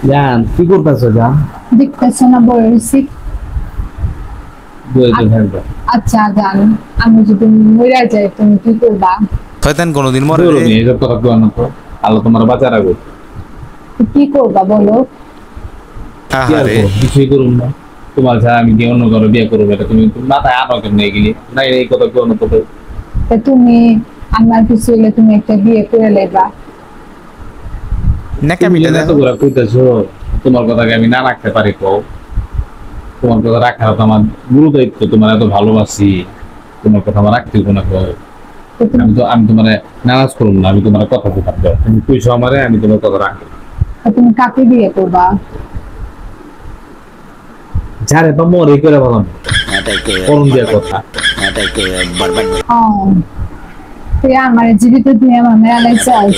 জান কি করতেছো জান? দেখতেছো না বলছি। বইতে থাকবে। আচ্ছা জান, আমি যদি মরে যাই তুমি কি করবা? শয়তান কোনোদিন মরে বলো রে। নি এসব কথা কেন তো? আল্লাহ তোমার বাঁচা রাখো। কি করবা বলো? কি আর আহারে করবো? কিছুই করুন না। তোমার ছাড়া আমি কি অন্য কারো বিয়ে করবো? এটা তুমি মাথায় আনো কেন এগুলি? না এই কথা কেউ না তো। তা তুমি আমার কিছু হইলে তুমি একটা বিয়ে করে লেবা। তুমি নাকামিটা যে এত দেখো। করে কইতেছো, তোমার কথাকে আমি না রাখতে পারি কও? তোমার কথা রাখার তো আমার গুরু দায়িত্ব। তোমার এত ভালোবাসি, তোমার কথা আমার রাখতে হইব না কও? তো তুমি আমি তোমার নারাজ করুন না, আমি তোমার কথা দিতাম। তুমি কইছো আমারে, আমি তোমার কথা রাখি। তুমি কাকে বিয়ে করবা? যারে তো মরে করে বললাম করুন দিয়া কথা। তুই আমার জীবিত দিয়ে আমার মেলায় চাস।